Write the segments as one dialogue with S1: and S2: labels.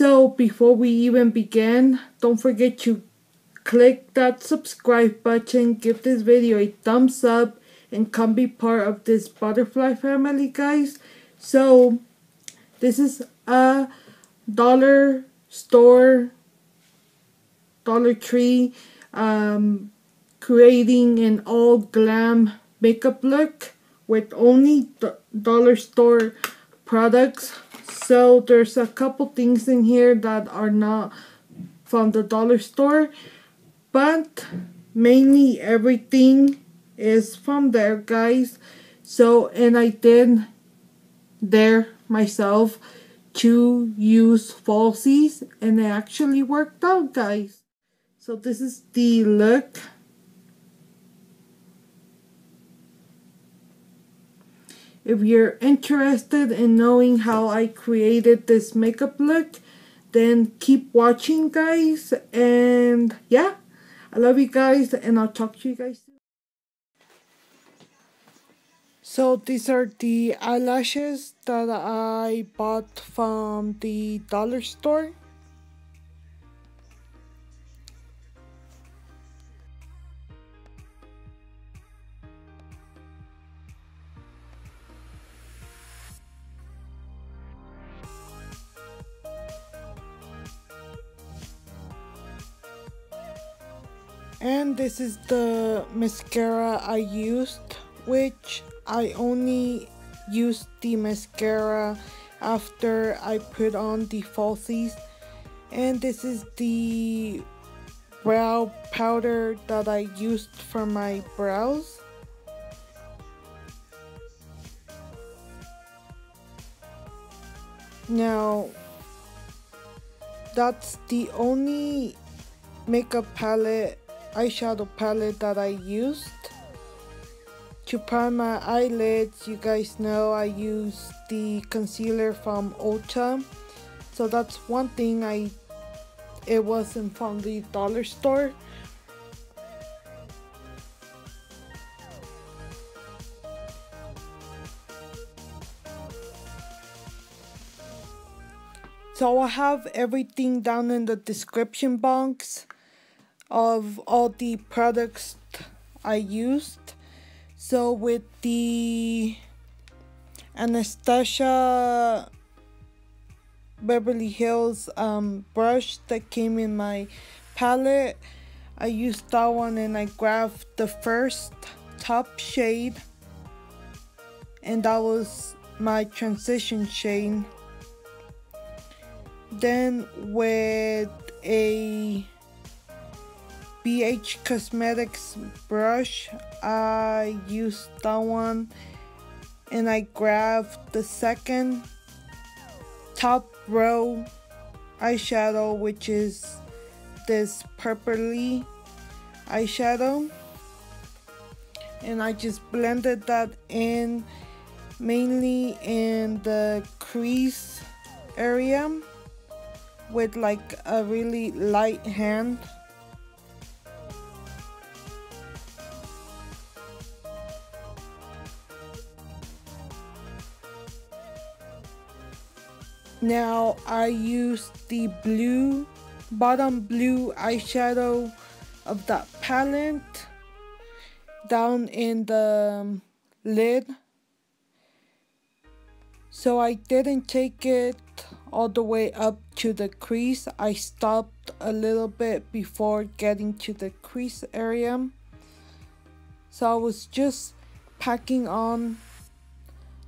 S1: So before we even begin, don't forget to click that subscribe button, give this video a thumbs up, and come be part of this butterfly family, guys. So this is a dollar store, Dollar Tree, creating an all glam makeup look with only dollar store products. So there's a couple things in here that are not from the dollar store, but mainly everything is from there, guys. So, and I did there myself to use falsies, and it actually worked out, guys. So this is the look. If you're interested in knowing how I created this makeup look, then keep watching, guys. And yeah, I love you guys, and I'll talk to you guys soon. So these are the eyelashes that I bought from the dollar store. And this is the mascara I used, which I only used the mascara after I put on the falsies. And this is the brow powder that I used for my brows. Now, that's the only makeup palette, eyeshadow palette that I used. To prime my eyelids, you guys know I use the concealer from Ulta. So that's one thing it wasn't from the dollar store. So I have everything down in the description box of all the products I used. So with the Anastasia Beverly Hills brush that came in my palette, I used that one, and I grabbed the first top shade, and that was my transition shade. Then with a BH Cosmetics brush, I used that one, and I grabbed the second top row eyeshadow, which is this purpley eyeshadow, and I just blended that in, mainly in the crease area with like a really light hand. Now I used the bottom blue eyeshadow of that palette down in the lid. So I didn't take it all the way up to the crease. I stopped a little bit before getting to the crease area. So I was just packing on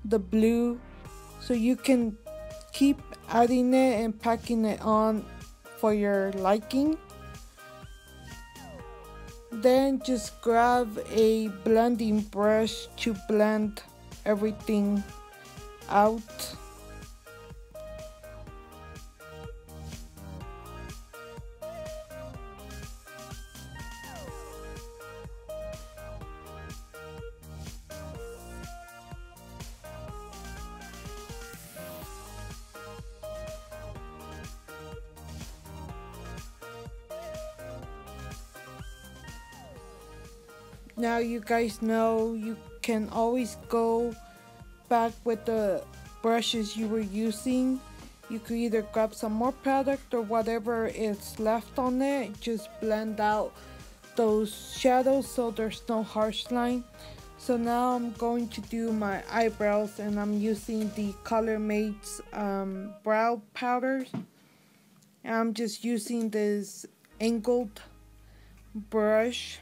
S1: the blue, so you can keep adding it and packing it on for your liking. Then just grab a blending brush to blend everything out. Now you guys know you can always go back with the brushes you were using You could either grab some more product or whatever is left on it, just blend out those shadows so there's no harsh line. So now I'm going to do my eyebrows, and I'm using the ColorMates brow powders. And I'm just using this angled brush.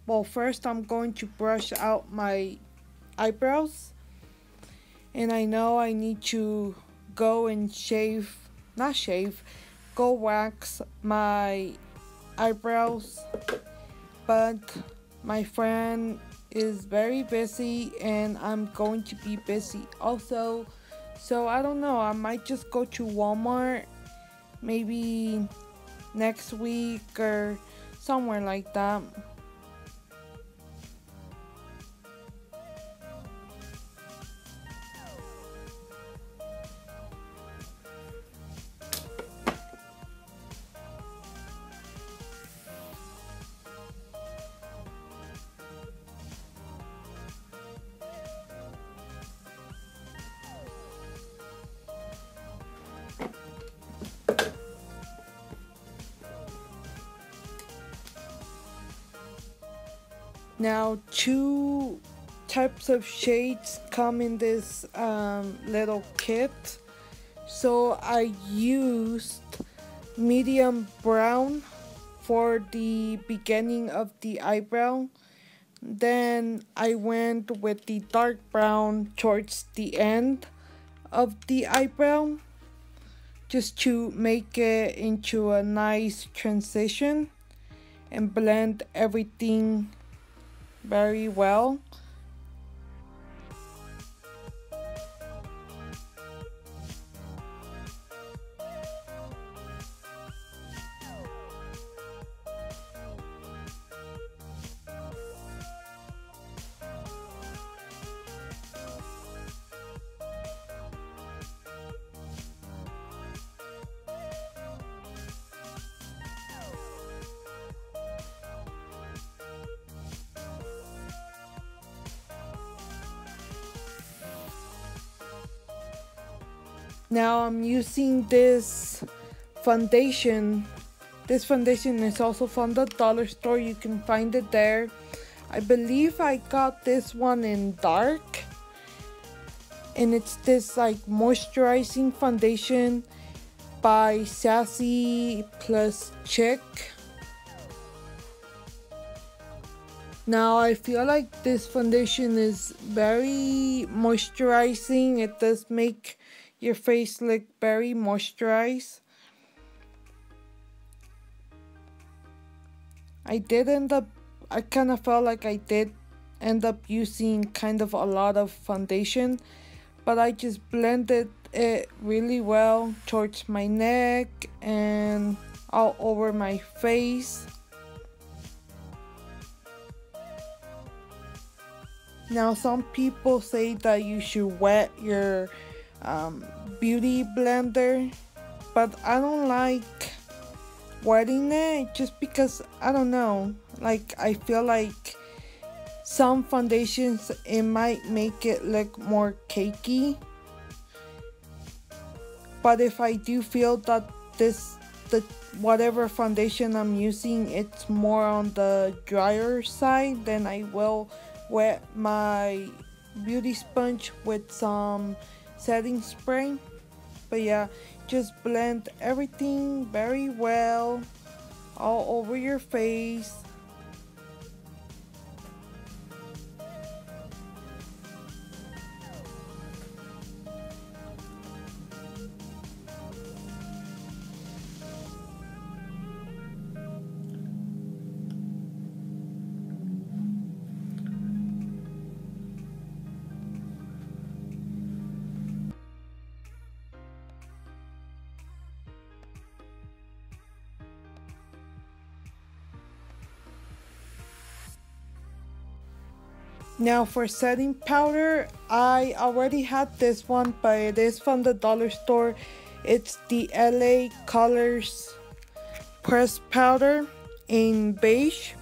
S1: Well, first I'm going to brush out my eyebrows, and I know I need to go and go wax my eyebrows, but my friend is very busy and I'm going to be busy also. So I don't know, I might just go to Walmart maybe next week or somewhere like that. Now, two types of shades come in this little kit. So I used medium brown for the beginning of the eyebrow. Then I went with the dark brown towards the end of the eyebrow, just to make it into a nice transition and blend everything very well. Now I'm using this foundation. This foundation is also from the dollar store. You can find it there. I believe I got this one in dark. And it's this like moisturizing foundation by Sassy plus Chic. Now I feel like this foundation is very moisturizing. It does make your face look very moisturized. I kind of felt like I did end up using kind of a lot of foundation, but I just blended it really well towards my neck and all over my face. Now some people say that you should wet your beauty blender, but I don't like wetting it just because I don't know, like I feel like some foundations it might make it look more cakey, but if I do feel that whatever foundation I'm using it's more on the drier side, then I will wet my beauty sponge with some setting spray. But yeah, just blend everything very well all over your face. Now for setting powder, I already had this one, but it is from the dollar store. It's the LA Colors pressed powder in beige.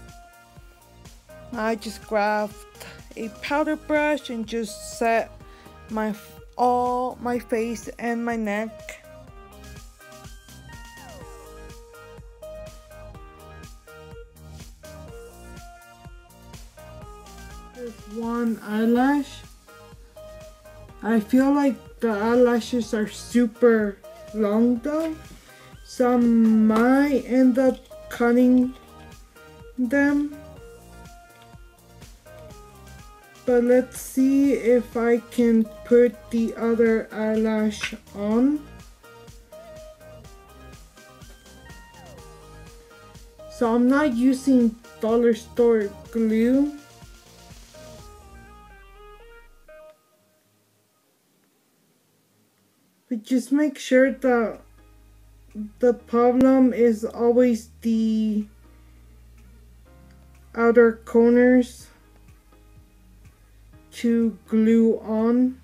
S1: I just grabbed a powder brush and just set my all my face and my neck. There's one eyelash. I feel like the eyelashes are super long though, so I might end up cutting them. But let's see if I can put the other eyelash on. So I'm not using dollar store glue. But just make sure that the problem is always the outer corners to glue on.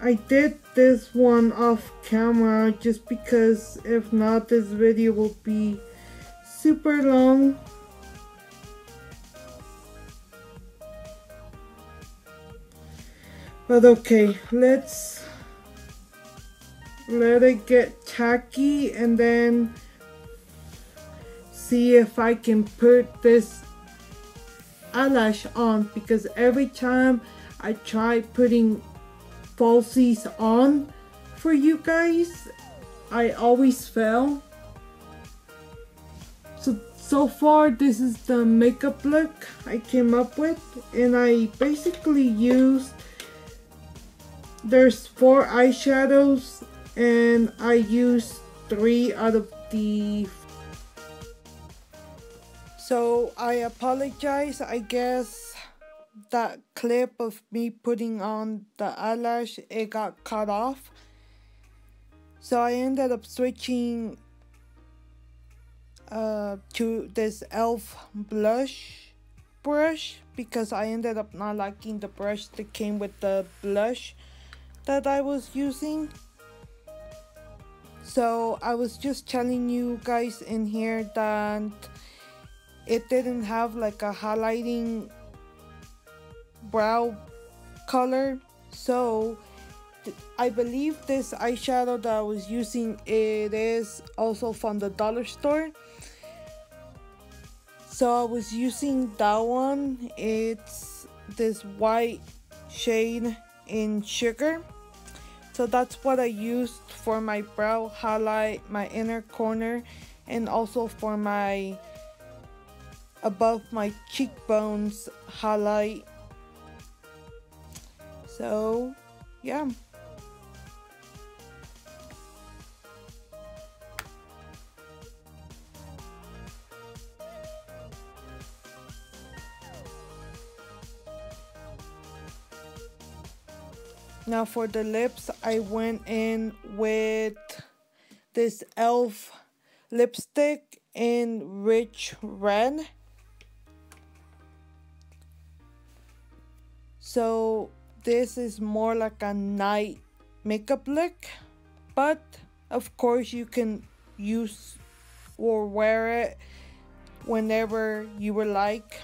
S1: I did this one off camera just because if not, this video will be super long. But okay, let's let it get tacky and then see if I can put this eyelash on, because every time I try putting falsies on for you guys, I always fail. So far this is the makeup look I came up with, and I basically used, there's 4 eyeshadows and I used 3 out of the. So I apologize, I guess that clip of me putting on the eyelash, it got cut off. So I ended up switching to this e.l.f. blush brush because I ended up not liking the brush that came with the blush that I was using. So I was just telling you guys in here that it didn't have like a highlighting brow color, so I believe this eyeshadow that I was using, it is also from the dollar store. So I was using that one. It's this white shade in sugar. So that's what I used for my brow highlight, my inner corner, and also for my above my cheekbones highlight. So yeah. Now for the lips, I went in with this e.l.f. lipstick in rich red. So this is more like a night makeup look, but of course you can use or wear it whenever you would like.